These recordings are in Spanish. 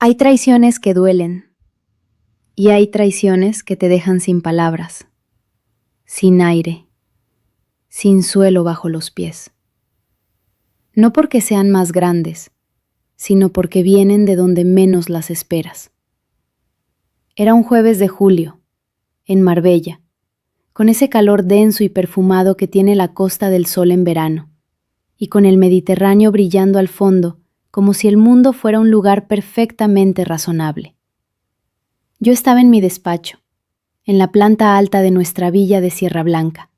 Hay traiciones que duelen y hay traiciones que te dejan sin palabras, sin aire, sin suelo bajo los pies. No porque sean más grandes, sino porque vienen de donde menos las esperas. Era un jueves de julio, en Marbella, con ese calor denso y perfumado que tiene la Costa del Sol en verano, y con el Mediterráneo brillando al fondo, como si el mundo fuera un lugar perfectamente razonable. Yo estaba en mi despacho, en la planta alta de nuestra villa de Sierra Blanca,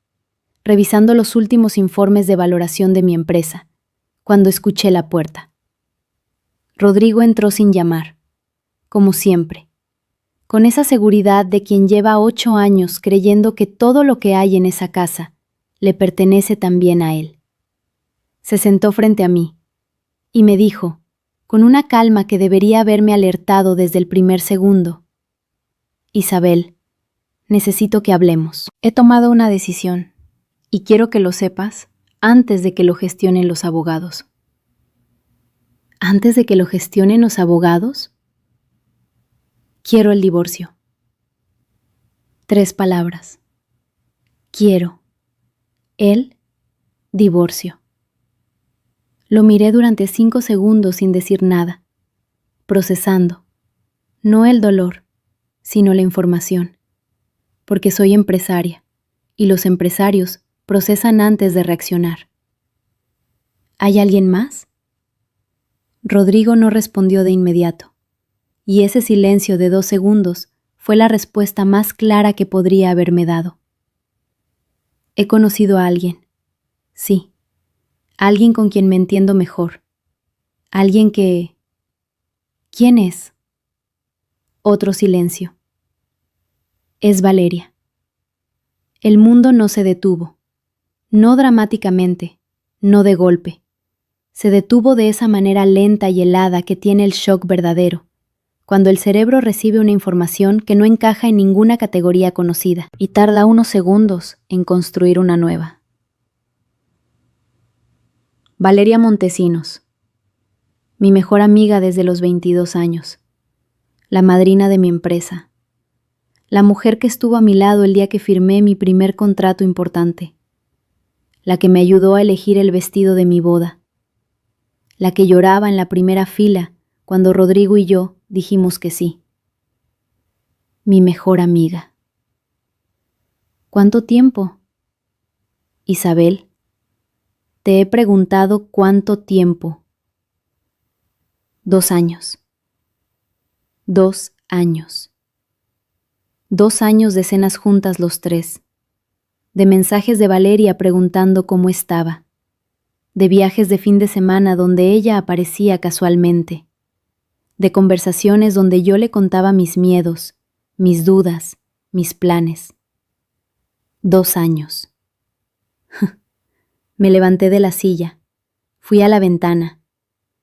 revisando los últimos informes de valoración de mi empresa, cuando escuché la puerta. Rodrigo entró sin llamar, como siempre, con esa seguridad de quien lleva 8 años creyendo que todo lo que hay en esa casa le pertenece también a él. Se sentó frente a mí y me dijo, con una calma que debería haberme alertado desde el primer segundo: Isabel, necesito que hablemos. He tomado una decisión y quiero que lo sepas antes de que lo gestionen los abogados. ¿Antes de que lo gestionen los abogados? Quiero el divorcio. 3 palabras. Quiero el divorcio. Lo miré durante 5 segundos sin decir nada, procesando, no el dolor, sino la información, porque soy empresaria, y los empresarios procesan antes de reaccionar. ¿Hay alguien más? Rodrigo no respondió de inmediato, y ese silencio de 2 segundos fue la respuesta más clara que podría haberme dado. He conocido a alguien, sí, alguien con quien me entiendo mejor, alguien que... ¿Quién es? Otro silencio. Es Valeria. El mundo no se detuvo, no dramáticamente, no de golpe. Se detuvo de esa manera lenta y helada que tiene el shock verdadero, cuando el cerebro recibe una información que no encaja en ninguna categoría conocida y tarda unos segundos en construir una nueva. Valeria Montesinos, mi mejor amiga desde los 22 años, la madrina de mi empresa, la mujer que estuvo a mi lado el día que firmé mi primer contrato importante, la que me ayudó a elegir el vestido de mi boda, la que lloraba en la primera fila cuando Rodrigo y yo dijimos que sí. Mi mejor amiga. ¿Cuánto tiempo? Isabel, te he preguntado cuánto tiempo. 2 años. 2 años. 2 años de cenas juntas los 3, de mensajes de Valeria preguntando cómo estaba, de viajes de fin de semana donde ella aparecía casualmente, de conversaciones donde yo le contaba mis miedos, mis dudas, mis planes. 2 años. Me levanté de la silla, fui a la ventana,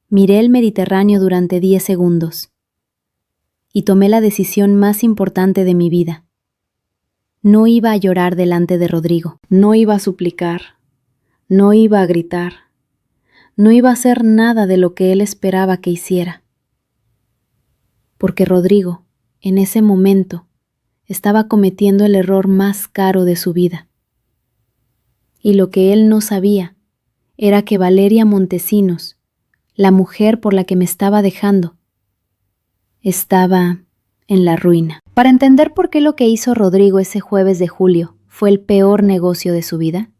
miré el Mediterráneo durante 10 segundos y tomé la decisión más importante de mi vida. No iba a llorar delante de Rodrigo, no iba a suplicar, no iba a gritar, no iba a hacer nada de lo que él esperaba que hiciera. Porque Rodrigo, en ese momento, estaba cometiendo el error más caro de su vida. Y lo que él no sabía era que Valeria Montesinos, la mujer por la que me estaba dejando, estaba en la ruina. Para entender por qué lo que hizo Rodrigo ese jueves de julio fue el peor negocio de su vida,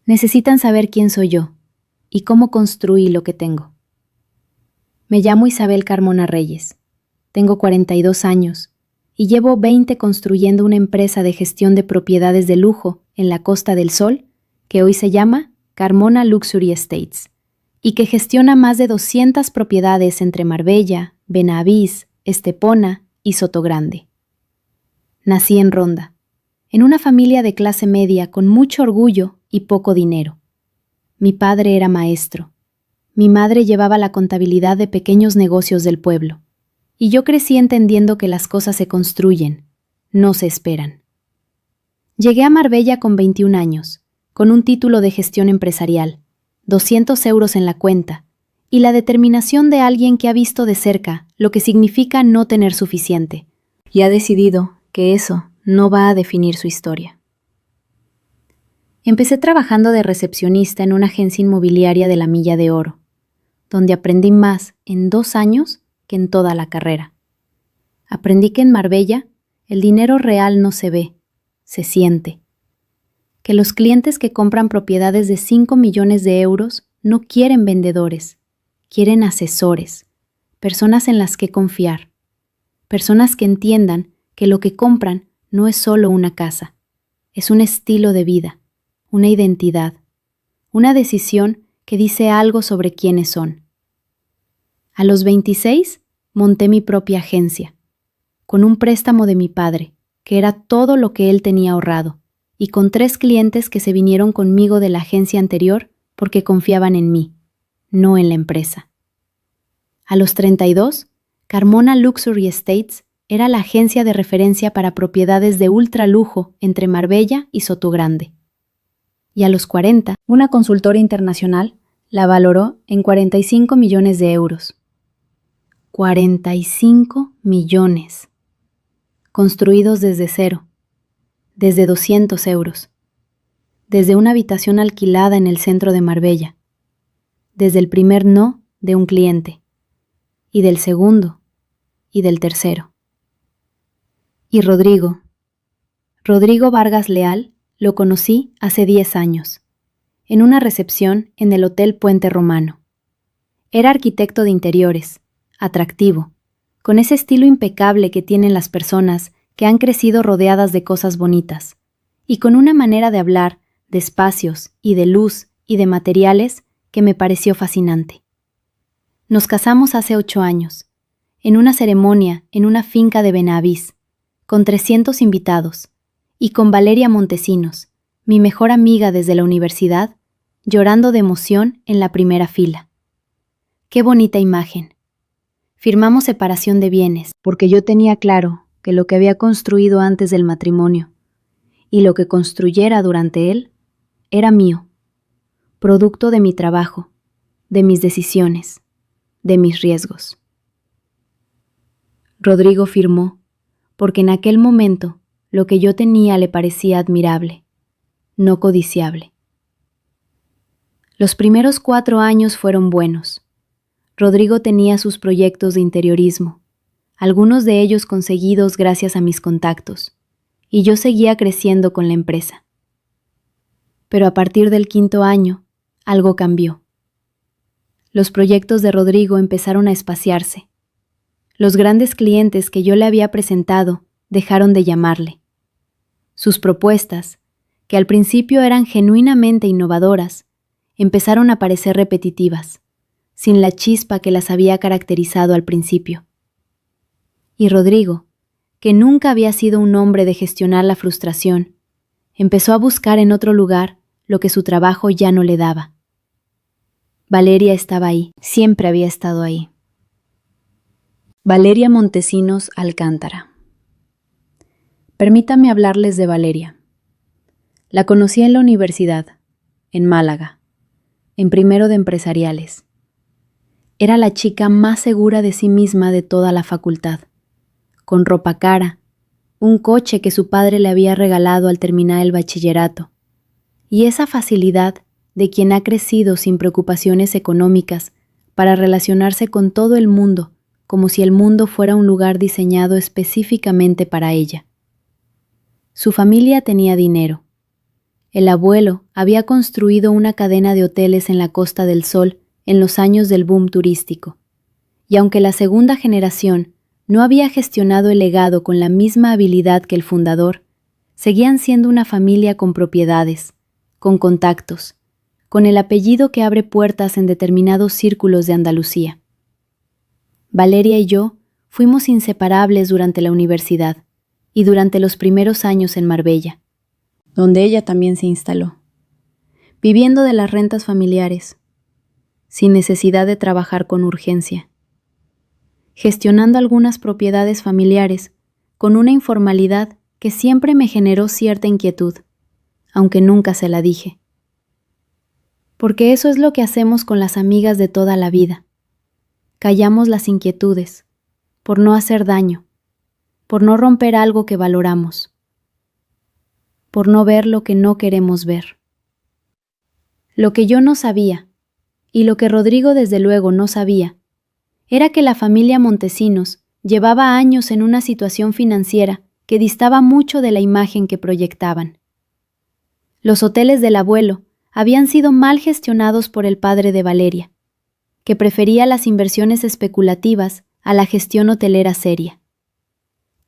necesitan saber quién soy yo y cómo construí lo que tengo. Me llamo Isabel Carmona Reyes, tengo 42 años y llevo 20 construyendo una empresa de gestión de propiedades de lujo en la Costa del Sol, que hoy se llama Carmona Luxury Estates, y que gestiona más de 200 propiedades entre Marbella, Benavís, Estepona y Sotogrande. Nací en Ronda, en una familia de clase media con mucho orgullo y poco dinero. Mi padre era maestro. Mi madre llevaba la contabilidad de pequeños negocios del pueblo. Y yo crecí entendiendo que las cosas se construyen, no se esperan. Llegué a Marbella con 21 años, con un título de gestión empresarial, 200 euros en la cuenta, y la determinación de alguien que ha visto de cerca lo que significa no tener suficiente, y ha decidido que eso no va a definir su historia. Empecé trabajando de recepcionista en una agencia inmobiliaria de la Milla de Oro, donde aprendí más en 2 años que en toda la carrera. Aprendí que en Marbella el dinero real no se ve, se siente. Que los clientes que compran propiedades de 5 millones de euros no quieren vendedores, quieren asesores, personas en las que confiar, personas que entiendan que lo que compran no es solo una casa, es un estilo de vida, una identidad, una decisión que dice algo sobre quiénes son. A los 26 monté mi propia agencia, con un préstamo de mi padre, que era todo lo que él tenía ahorrado, y con 3 clientes que se vinieron conmigo de la agencia anterior porque confiaban en mí, no en la empresa. A los 32, Carmona Luxury Estates era la agencia de referencia para propiedades de ultralujo entre Marbella y Sotogrande. Y a los 40, una consultora internacional la valoró en 45 millones de euros. 45 millones. Construidos desde cero, desde 200 euros, desde una habitación alquilada en el centro de Marbella, desde el primer no de un cliente, y del segundo, y del tercero. Y Rodrigo Vargas Leal, lo conocí hace 10 años, en una recepción en el Hotel Puente Romano. Era arquitecto de interiores, atractivo, con ese estilo impecable que tienen las personas que han crecido rodeadas de cosas bonitas, y con una manera de hablar, de espacios y de luz y de materiales que me pareció fascinante. Nos casamos hace 8 años, en una ceremonia en una finca de Benavís, con 300 invitados, y con Valeria Montesinos, mi mejor amiga desde la universidad, llorando de emoción en la primera fila. ¡Qué bonita imagen! Firmamos separación de bienes, porque yo tenía claro que lo que había construido antes del matrimonio, y lo que construyera durante él, era mío, producto de mi trabajo, de mis decisiones, de mis riesgos. Rodrigo firmó, porque en aquel momento lo que yo tenía le parecía admirable, no codiciable. Los primeros 4 años fueron buenos. Rodrigo tenía sus proyectos de interiorismo, algunos de ellos conseguidos gracias a mis contactos, y yo seguía creciendo con la empresa. Pero a partir del 5.º año, algo cambió. Los proyectos de Rodrigo empezaron a espaciarse. Los grandes clientes que yo le había presentado dejaron de llamarle. Sus propuestas, que al principio eran genuinamente innovadoras, empezaron a parecer repetitivas, sin la chispa que las había caracterizado al principio. Y Rodrigo, que nunca había sido un hombre de gestionar la frustración, empezó a buscar en otro lugar lo que su trabajo ya no le daba. Valeria estaba ahí, siempre había estado ahí. Valeria Montesinos Alcántara. Permítame hablarles de Valeria. La conocí en la universidad, en Málaga, en primero de empresariales. Era la chica más segura de sí misma de toda la facultad, con ropa cara, un coche que su padre le había regalado al terminar el bachillerato, y esa facilidad de quien ha crecido sin preocupaciones económicas para relacionarse con todo el mundo, como si el mundo fuera un lugar diseñado específicamente para ella. Su familia tenía dinero. El abuelo había construido una cadena de hoteles en la Costa del Sol en los años del boom turístico, y aunque la segunda generación no había gestionado el legado con la misma habilidad que el fundador, seguían siendo una familia con propiedades, con contactos, con el apellido que abre puertas en determinados círculos de Andalucía. Valeria y yo fuimos inseparables durante la universidad y durante los primeros años en Marbella, donde ella también se instaló, viviendo de las rentas familiares, sin necesidad de trabajar con urgencia, gestionando algunas propiedades familiares con una informalidad que siempre me generó cierta inquietud, aunque nunca se la dije. Porque eso es lo que hacemos con las amigas de toda la vida. callamos las inquietudes, por no hacer daño, por no romper algo que valoramos, por no ver lo que no queremos ver. Lo que yo no sabía, y lo que Rodrigo desde luego no sabía, era que la familia Montesinos llevaba años en una situación financiera que distaba mucho de la imagen que proyectaban. Los hoteles del abuelo habían sido mal gestionados por el padre de Valeria, que prefería las inversiones especulativas a la gestión hotelera seria.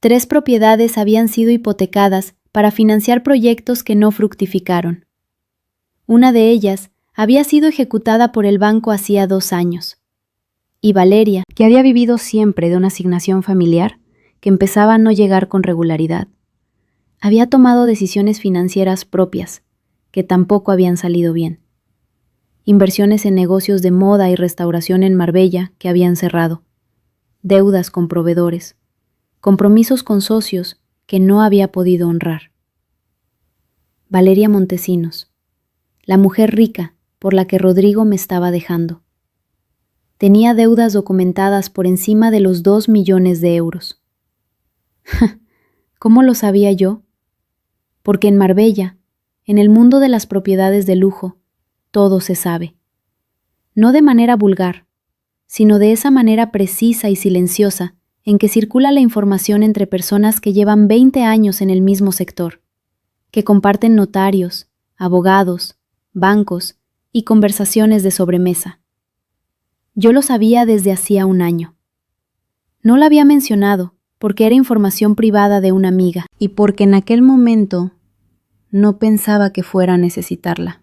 3 propiedades habían sido hipotecadas para financiar proyectos que no fructificaron. Una de ellas había sido ejecutada por el banco hacía 2 años. Y Valeria, que había vivido siempre de una asignación familiar que empezaba a no llegar con regularidad, había tomado decisiones financieras propias que tampoco habían salido bien. Inversiones en negocios de moda y restauración en Marbella que habían cerrado, deudas con proveedores, compromisos con socios que no había podido honrar. Valeria Montesinos, la mujer rica por la que Rodrigo me estaba dejando. Tenía deudas documentadas por encima de los 2 millones de euros. ¿Cómo lo sabía yo? Porque en Marbella, en el mundo de las propiedades de lujo, todo se sabe. No de manera vulgar, sino de esa manera precisa y silenciosa en que circula la información entre personas que llevan 20 años en el mismo sector, que comparten notarios, abogados, bancos y conversaciones de sobremesa. Yo lo sabía desde hacía 1 año. No la había mencionado porque era información privada de una amiga y porque en aquel momento no pensaba que fuera a necesitarla.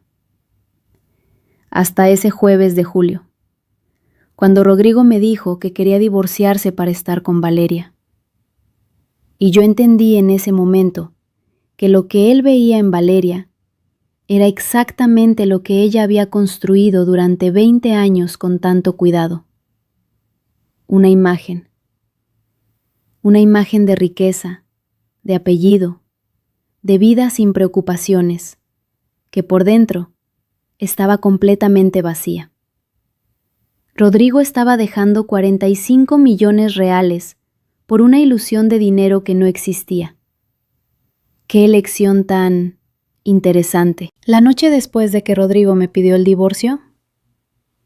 Hasta ese jueves de julio, cuando Rodrigo me dijo que quería divorciarse para estar con Valeria. Y yo entendí en ese momento que lo que él veía en Valeria era exactamente lo que ella había construido durante 20 años con tanto cuidado. Una imagen de riqueza, de apellido, de vida sin preocupaciones, que por dentro estaba completamente vacía. Rodrigo estaba dejando 45 millones reales por una ilusión de dinero que no existía. ¡Qué elección tan interesante! La noche después de que Rodrigo me pidió el divorcio,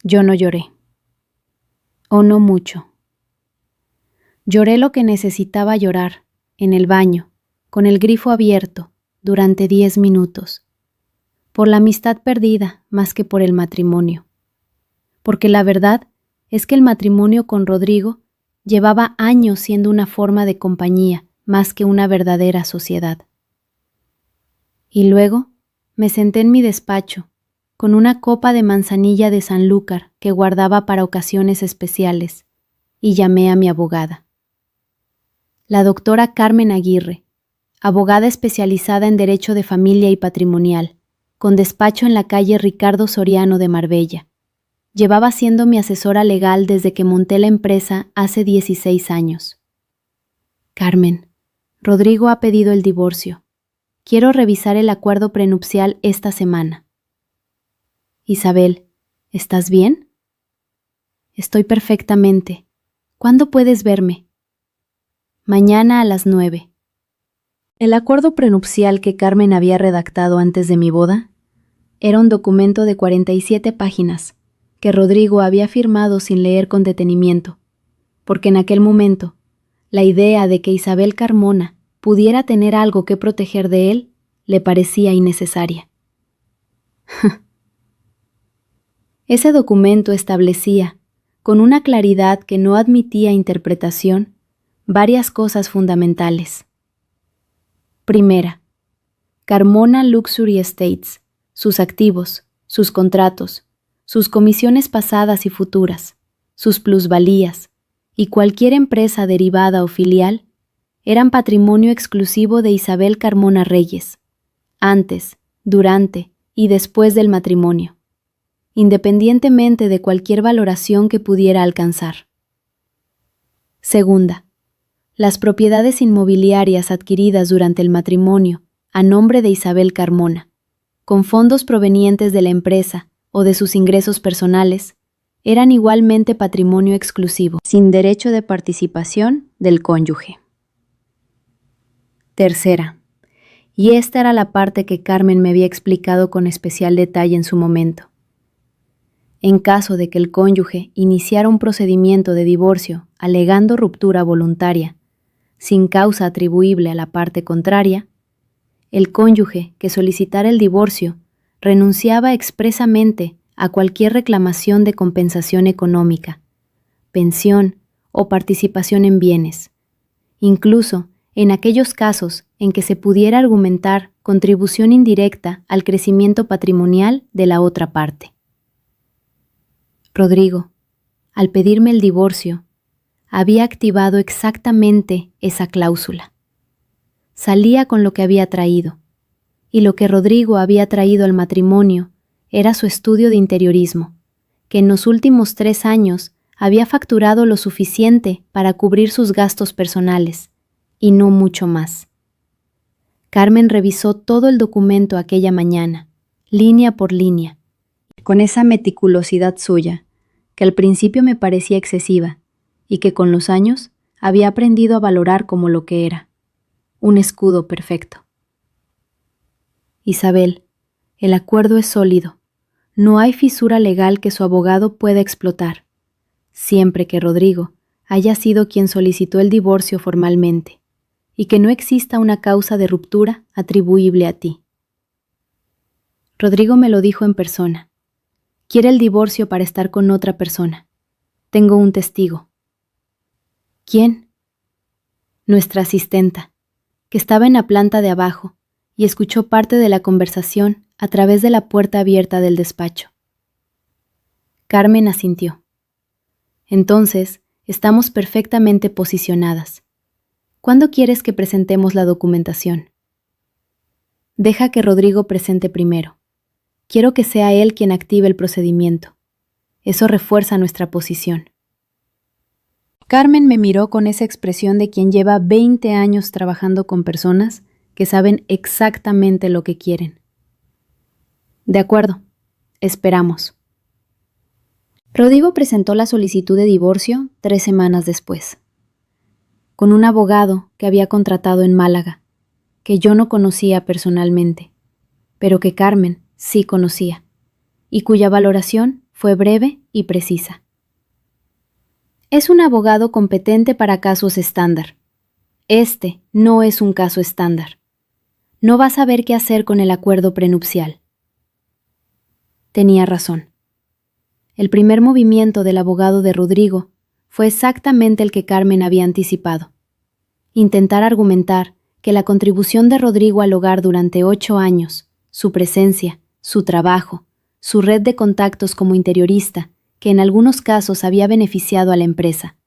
yo no lloré. O no mucho. Lloré lo que necesitaba llorar, en el baño, con el grifo abierto, durante 10 minutos. Por la amistad perdida más que por el matrimonio. Porque la verdad es que el matrimonio con Rodrigo llevaba años siendo una forma de compañía más que una verdadera sociedad. Y luego me senté en mi despacho, con una copa de manzanilla de Sanlúcar que guardaba para ocasiones especiales, y llamé a mi abogada. La doctora Carmen Aguirre, abogada especializada en Derecho de Familia y Patrimonial, con despacho en la calle Ricardo Soriano de Marbella. Llevaba siendo mi asesora legal desde que monté la empresa hace 16 años. Carmen, Rodrigo ha pedido el divorcio. Quiero revisar el acuerdo prenupcial esta semana. Isabel, ¿estás bien? Estoy perfectamente. ¿Cuándo puedes verme? Mañana a las 9. El acuerdo prenupcial que Carmen había redactado antes de mi boda era un documento de 47 páginas que Rodrigo había firmado sin leer con detenimiento, porque en aquel momento la idea de que Isabel Carmona pudiera tener algo que proteger de él le parecía innecesaria. Ese documento establecía, con una claridad que no admitía interpretación, varias cosas fundamentales. Primera, Carmona Luxury Estates, sus activos, sus contratos, sus comisiones pasadas y futuras, sus plusvalías y cualquier empresa derivada o filial eran patrimonio exclusivo de Isabel Carmona Reyes, antes, durante y después del matrimonio, independientemente de cualquier valoración que pudiera alcanzar. Segunda, las propiedades inmobiliarias adquiridas durante el matrimonio a nombre de Isabel Carmona, con fondos provenientes de la empresa o de sus ingresos personales, eran igualmente patrimonio exclusivo, sin derecho de participación del cónyuge. Tercera, y esta era la parte que Carmen me había explicado con especial detalle en su momento. En caso de que el cónyuge iniciara un procedimiento de divorcio alegando ruptura voluntaria, sin causa atribuible a la parte contraria, el cónyuge que solicitara el divorcio renunciaba expresamente a cualquier reclamación de compensación económica, pensión o participación en bienes, incluso en aquellos casos en que se pudiera argumentar contribución indirecta al crecimiento patrimonial de la otra parte. Rodrigo, al pedirme el divorcio, había activado exactamente esa cláusula. Salía con lo que había traído, y lo que Rodrigo había traído al matrimonio era su estudio de interiorismo, que en los últimos 3 años había facturado lo suficiente para cubrir sus gastos personales, y no mucho más. Carmen revisó todo el documento aquella mañana, línea por línea, con esa meticulosidad suya, que al principio me parecía excesiva, y que con los años había aprendido a valorar como lo que era, un escudo perfecto. Isabel, el acuerdo es sólido. No hay fisura legal que su abogado pueda explotar, siempre que Rodrigo haya sido quien solicitó el divorcio formalmente, y que no exista una causa de ruptura atribuible a ti. Rodrigo me lo dijo en persona. Quiere el divorcio para estar con otra persona. Tengo un testigo. ¿Quién? Nuestra asistenta, que estaba en la planta de abajo y escuchó parte de la conversación a través de la puerta abierta del despacho. Carmen asintió. Entonces, estamos perfectamente posicionadas. ¿Cuándo quieres que presentemos la documentación? Deja que Rodrigo presente primero. Quiero que sea él quien active el procedimiento. Eso refuerza nuestra posición. Carmen me miró con esa expresión de quien lleva 20 años trabajando con personas que saben exactamente lo que quieren. De acuerdo, esperamos. Rodrigo presentó la solicitud de divorcio 3 semanas después, con un abogado que había contratado en Málaga, que yo no conocía personalmente, pero que Carmen sí conocía, y cuya valoración fue breve y precisa. Es un abogado competente para casos estándar. Este no es un caso estándar. No va a saber qué hacer con el acuerdo prenupcial. Tenía razón. El primer movimiento del abogado de Rodrigo fue exactamente el que Carmen había anticipado. Intentar argumentar que la contribución de Rodrigo al hogar durante 8 años, su presencia, su trabajo, su red de contactos como interiorista, que en algunos casos había beneficiado a la empresa.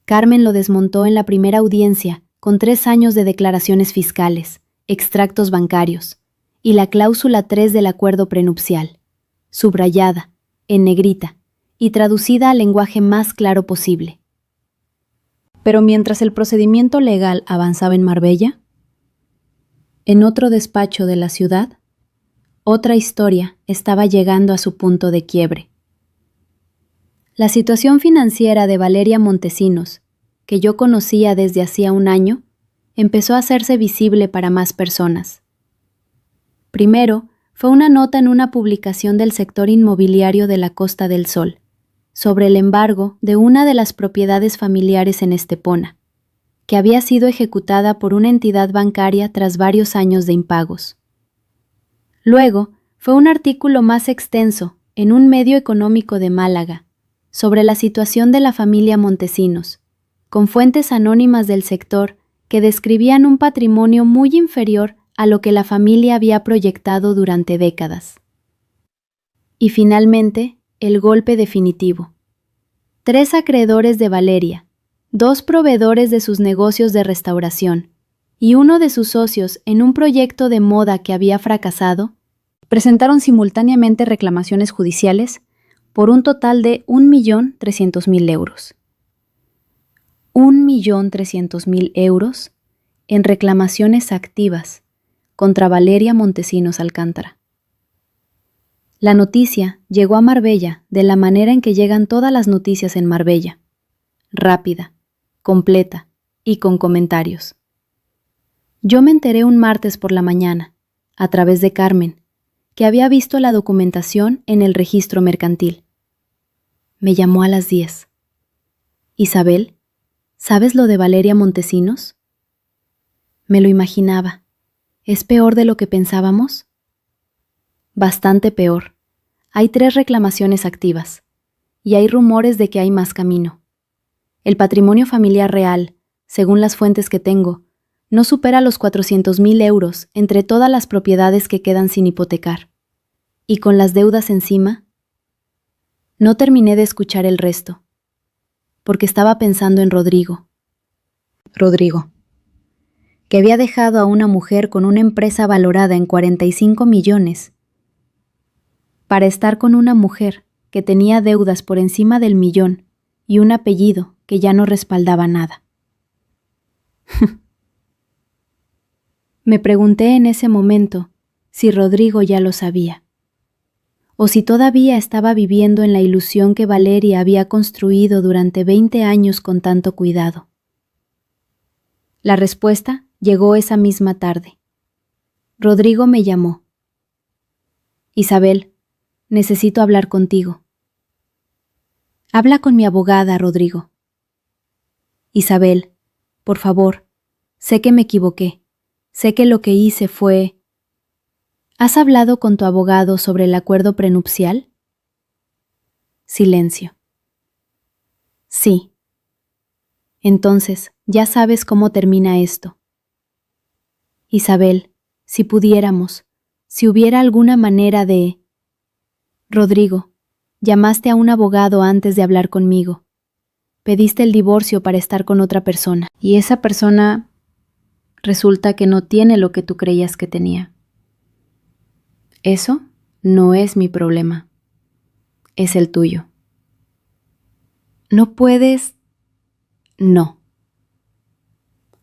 Carmen lo desmontó en la primera audiencia con 3 años de declaraciones fiscales, extractos bancarios y la cláusula 3 del acuerdo prenupcial, subrayada, en negrita y traducida al lenguaje más claro posible. Pero mientras el procedimiento legal avanzaba en Marbella, en otro despacho de la ciudad, otra historia estaba llegando a su punto de quiebre. La situación financiera de Valeria Montesinos, que yo conocía desde hacía un año, empezó a hacerse visible para más personas. Primero, fue una nota en una publicación del sector inmobiliario de la Costa del Sol, sobre el embargo de una de las propiedades familiares en Estepona, que había sido ejecutada por una entidad bancaria tras varios años de impagos. Luego, fue un artículo más extenso en un medio económico de Málaga, sobre la situación de la familia Montesinos, con fuentes anónimas del sector que describían un patrimonio muy inferior a lo que la familia había proyectado durante décadas. Y finalmente, el golpe definitivo. 3 acreedores de Valeria, 2 proveedores de sus negocios de restauración y uno de sus socios en un proyecto de moda que había fracasado, presentaron simultáneamente reclamaciones judiciales por un total de 1.300.000 euros. 1.300.000 euros en reclamaciones activas contra Valeria Montesinos Alcántara. La noticia llegó a Marbella de la manera en que llegan todas las noticias en Marbella: rápida, completa y con comentarios. Yo me enteré un martes por la mañana, a través de Carmen, que había visto la documentación en el registro mercantil. Me llamó a las 10. Isabel, ¿sabes lo de Valeria Montesinos? Me lo imaginaba. ¿Es peor de lo que pensábamos? Bastante peor. Hay 3 reclamaciones activas, y hay rumores de que hay más camino. El patrimonio familiar real, según las fuentes que tengo, no supera los 400.000 euros entre todas las propiedades que quedan sin hipotecar. Y con las deudas encima, no terminé de escuchar el resto, porque estaba pensando en Rodrigo. Rodrigo, que había dejado a una mujer con una empresa valorada en 45 millones para estar con una mujer que tenía deudas por encima del 1.000.000 y un apellido que ya no respaldaba nada. Me pregunté en ese momento si Rodrigo ya lo sabía, o si todavía estaba viviendo en la ilusión que Valeria había construido durante 20 años con tanto cuidado. La respuesta llegó esa misma tarde. Rodrigo me llamó. Isabel, necesito hablar contigo. Habla con mi abogada, Rodrigo. Isabel, por favor, sé que me equivoqué. Sé que lo que hice fue... ¿Has hablado con tu abogado sobre el acuerdo prenupcial? Silencio. Sí. Entonces, ya sabes cómo termina esto. Isabel, si pudiéramos, si hubiera alguna manera de... Rodrigo, llamaste a un abogado antes de hablar conmigo. Pediste el divorcio para estar con otra persona, y esa persona resulta que no tiene lo que tú creías que tenía. Eso no es mi problema, es el tuyo. No puedes... No.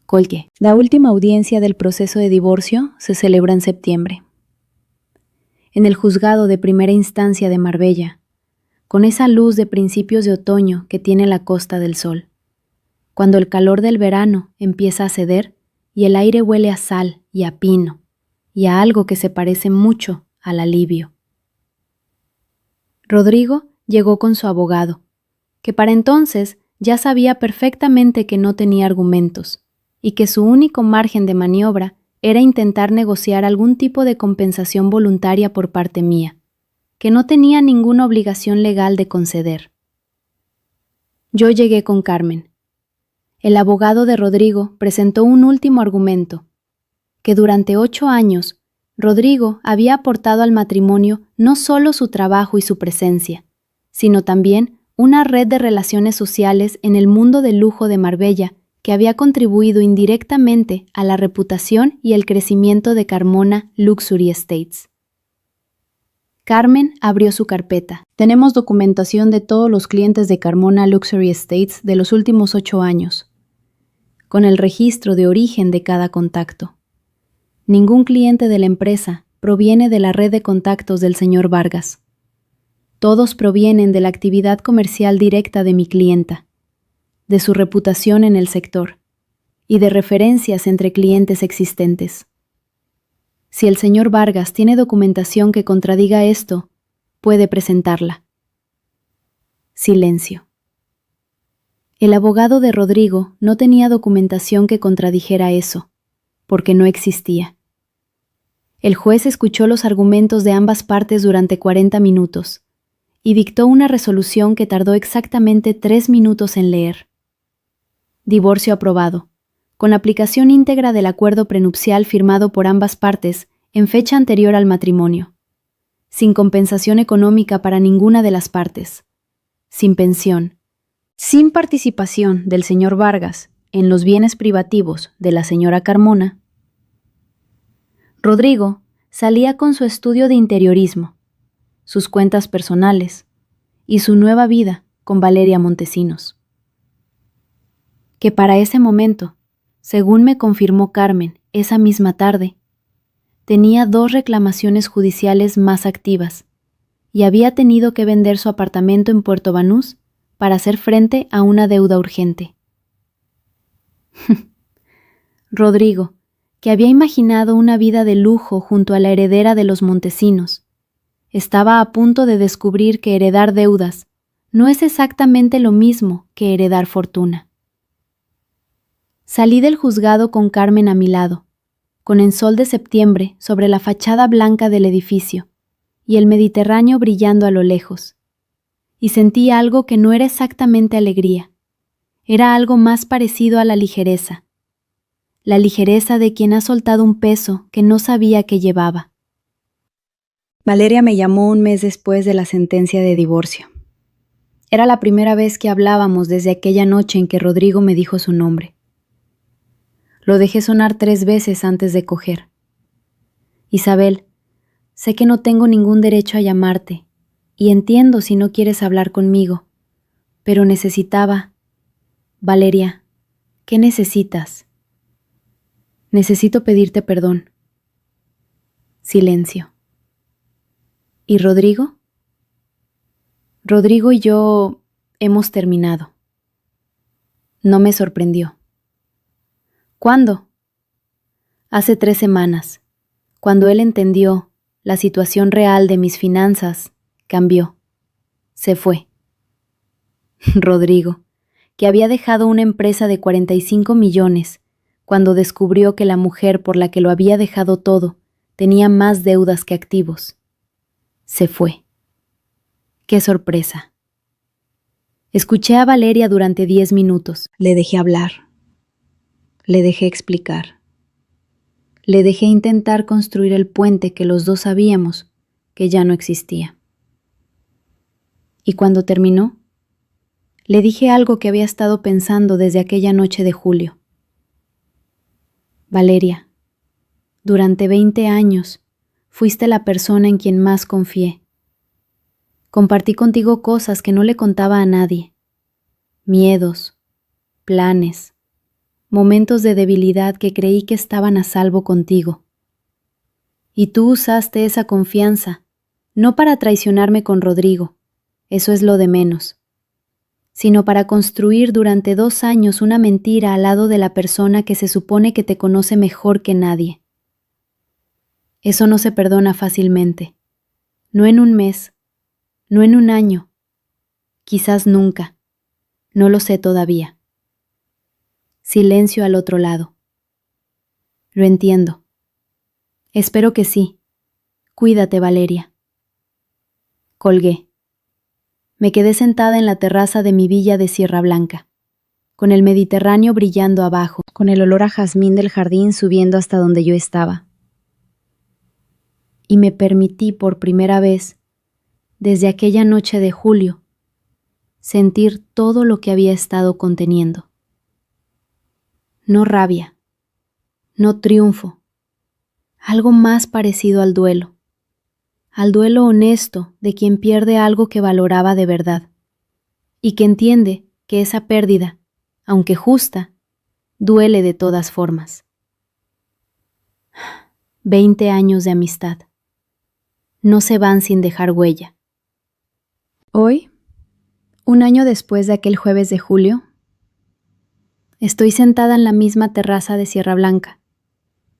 Colgué. La última audiencia del proceso de divorcio se celebra en septiembre. En el juzgado de primera instancia de Marbella, con esa luz de principios de otoño que tiene la Costa del Sol, cuando el calor del verano empieza a ceder y el aire huele a sal y a pino y a algo que se parece mucho al alivio. Rodrigo llegó con su abogado, que para entonces ya sabía perfectamente que no tenía argumentos y que su único margen de maniobra era intentar negociar algún tipo de compensación voluntaria por parte mía, que no tenía ninguna obligación legal de conceder. Yo llegué con Carmen. El abogado de Rodrigo presentó un último argumento, que durante 8 años Rodrigo había aportado al matrimonio no solo su trabajo y su presencia, sino también una red de relaciones sociales en el mundo del lujo de Marbella que había contribuido indirectamente a la reputación y el crecimiento de Carmona Luxury Estates. Carmen abrió su carpeta. Tenemos documentación de todos los clientes de Carmona Luxury Estates de los últimos 8 años, con el registro de origen de cada contacto. Ningún cliente de la empresa proviene de la red de contactos del señor Vargas. Todos provienen de la actividad comercial directa de mi clienta, de su reputación en el sector y de referencias entre clientes existentes. Si el señor Vargas tiene documentación que contradiga esto, puede presentarla. Silencio. El abogado de Rodrigo no tenía documentación que contradijera eso, porque no existía. El juez escuchó los argumentos de ambas partes durante 40 minutos y dictó una resolución que tardó exactamente 3 minutos en leer. Divorcio aprobado, con aplicación íntegra del acuerdo prenupcial firmado por ambas partes en fecha anterior al matrimonio, sin compensación económica para ninguna de las partes, sin pensión, sin participación del señor Vargas en los bienes privativos de la señora Carmona. Rodrigo salía con su estudio de interiorismo, sus cuentas personales y su nueva vida con Valeria Montesinos, que para ese momento, según me confirmó Carmen esa misma tarde, tenía 2 reclamaciones judiciales más activas y había tenido que vender su apartamento en Puerto Banús para hacer frente a una deuda urgente. Rodrigo, que había imaginado una vida de lujo junto a la heredera de los Montesinos, estaba a punto de descubrir que heredar deudas no es exactamente lo mismo que heredar fortuna. Salí del juzgado con Carmen a mi lado, con el sol de septiembre sobre la fachada blanca del edificio y el Mediterráneo brillando a lo lejos, y sentí algo que no era exactamente alegría, era algo más parecido a la ligereza de quien ha soltado un peso que no sabía que llevaba. Valeria me llamó un mes después de la sentencia de divorcio. Era la primera vez que hablábamos desde aquella noche en que Rodrigo me dijo su nombre. Lo dejé sonar 3 veces antes de coger. Isabel, sé que no tengo ningún derecho a llamarte, y entiendo si no quieres hablar conmigo, pero necesitaba... Valeria, ¿qué necesitas? Necesito pedirte perdón. Silencio. ¿Y Rodrigo? Rodrigo y yo hemos terminado. No me sorprendió. ¿Cuándo? Hace 3 semanas, cuando él entendió la situación real de mis finanzas, cambió. Se fue. Rodrigo, que había dejado una empresa de 45 millones, cuando descubrió que la mujer por la que lo había dejado todo tenía más deudas que activos. Se fue. ¡Qué sorpresa! Escuché a Valeria durante 10 minutos. Le dejé hablar. Le dejé explicar. Le dejé intentar construir el puente que los dos sabíamos que ya no existía. Y cuando terminó, le dije algo que había estado pensando desde aquella noche de julio. Valeria, durante 20 años fuiste la persona en quien más confié. Compartí contigo cosas que no le contaba a nadie. Miedos, planes, momentos de debilidad que creí que estaban a salvo contigo. Y tú usaste esa confianza, no para traicionarme con Rodrigo, eso es lo de menos, sino para construir durante 2 años una mentira al lado de la persona que se supone que te conoce mejor que nadie. Eso no se perdona fácilmente, no en un mes, no en un año, quizás nunca, no lo sé todavía. Silencio al otro lado. Lo entiendo. Espero que sí. Cuídate, Valeria. Colgué. Me quedé sentada en la terraza de mi villa de Sierra Blanca, con el Mediterráneo brillando abajo, con el olor a jazmín del jardín subiendo hasta donde yo estaba. Y me permití por primera vez, desde aquella noche de julio, sentir todo lo que había estado conteniendo. No rabia, no triunfo, algo más parecido al duelo honesto de quien pierde algo que valoraba de verdad, y que entiende que esa pérdida, aunque justa, duele de todas formas. 20 años de amistad. No se van sin dejar huella. Hoy, 1 año después de aquel jueves de julio, estoy sentada en la misma terraza de Sierra Blanca,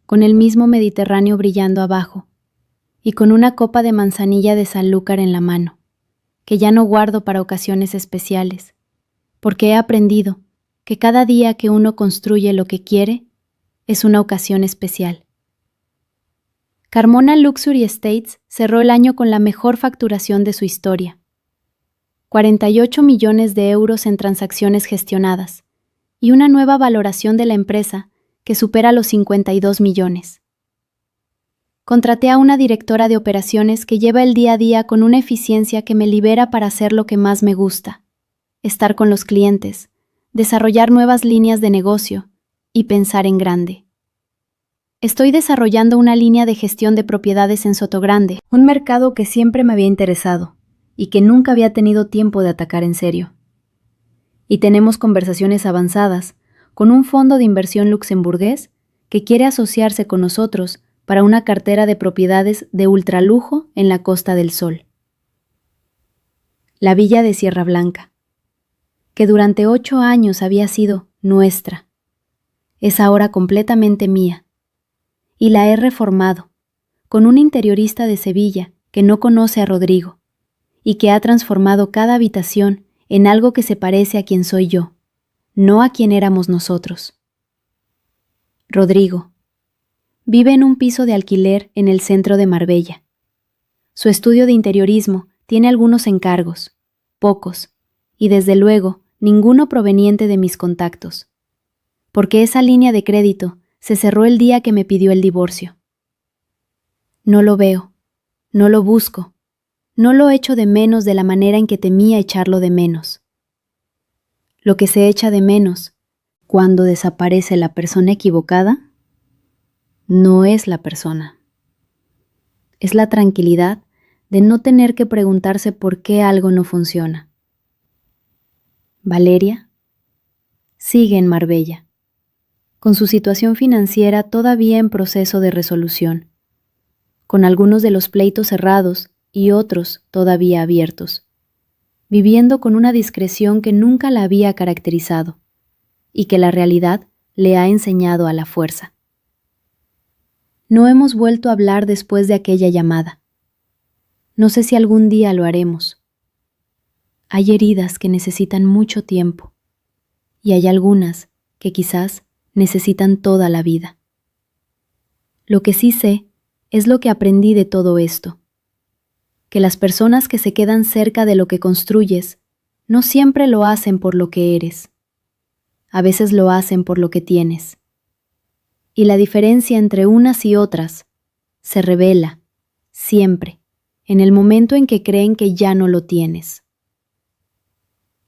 con el mismo Mediterráneo brillando abajo, y con una copa de manzanilla de Sanlúcar en la mano, que ya no guardo para ocasiones especiales, porque he aprendido que cada día que uno construye lo que quiere es una ocasión especial. Carmona Luxury Estates cerró el año con la mejor facturación de su historia. 48 millones de euros en transacciones gestionadas y una nueva valoración de la empresa que supera los 52 millones. Contraté a una directora de operaciones que lleva el día a día con una eficiencia que me libera para hacer lo que más me gusta, estar con los clientes, desarrollar nuevas líneas de negocio y pensar en grande. Estoy desarrollando una línea de gestión de propiedades en Sotogrande, un mercado que siempre me había interesado y que nunca había tenido tiempo de atacar en serio. Y tenemos conversaciones avanzadas con un fondo de inversión luxemburgués que quiere asociarse con nosotros para una cartera de propiedades de ultralujo en la Costa del Sol. la villa de Sierra Blanca, que durante 8 años había sido nuestra, es ahora completamente mía, y la he reformado con un interiorista de Sevilla que no conoce a Rodrigo y que ha transformado cada habitación en algo que se parece a quien soy yo, no a quien éramos nosotros. Rodrigo vive en un piso de alquiler en el centro de Marbella. Su estudio de interiorismo tiene algunos encargos, pocos, y desde luego ninguno proveniente de mis contactos, porque esa línea de crédito se cerró el día que me pidió el divorcio. No lo veo, no lo busco, no lo echo de menos de la manera en que temía echarlo de menos. Lo que se echa de menos cuando desaparece la persona equivocada no es la persona. Es la tranquilidad de no tener que preguntarse por qué algo no funciona. Valeria sigue en Marbella, con su situación financiera todavía en proceso de resolución, con algunos de los pleitos cerrados y otros todavía abiertos, viviendo con una discreción que nunca la había caracterizado y que la realidad le ha enseñado a la fuerza. No hemos vuelto a hablar después de aquella llamada. No sé si algún día lo haremos. Hay heridas que necesitan mucho tiempo y hay algunas que quizás necesitan toda la vida. Lo que sí sé es lo que aprendí de todo esto, que las personas que se quedan cerca de lo que construyes no siempre lo hacen por lo que eres. A veces lo hacen por lo que tienes. Y la diferencia entre unas y otras se revela, siempre, en el momento en que creen que ya no lo tienes.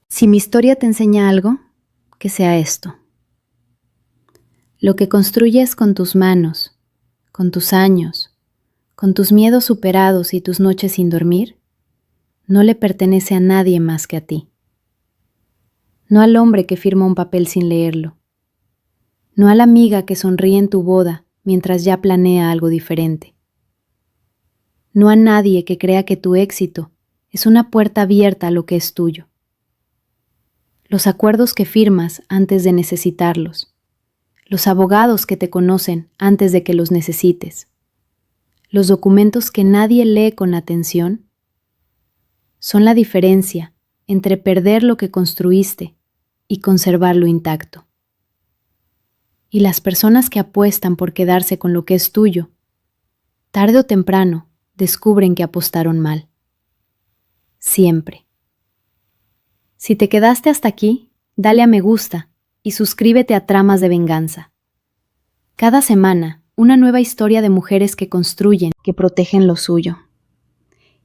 Si mi historia te enseña algo, que sea esto. Lo que construyes con tus manos, con tus años, con tus miedos superados y tus noches sin dormir, no le pertenece a nadie más que a ti. No al hombre que firma un papel sin leerlo. No a la amiga que sonríe en tu boda mientras ya planea algo diferente. No a nadie que crea que tu éxito es una puerta abierta a lo que es tuyo. Los acuerdos que firmas antes de necesitarlos. Los abogados que te conocen antes de que los necesites. Los documentos que nadie lee con atención son la diferencia entre perder lo que construiste y conservarlo intacto. Y las personas que apuestan por quedarse con lo que es tuyo, tarde o temprano descubren que apostaron mal. Siempre. Si te quedaste hasta aquí, dale a me gusta y suscríbete a Tramas de Venganza. Cada semana, una nueva historia de mujeres que construyen, que protegen lo suyo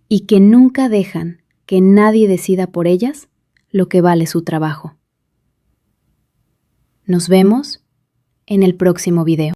y que nunca dejan que nadie decida por ellas lo que vale su trabajo. Nos vemos en el próximo video.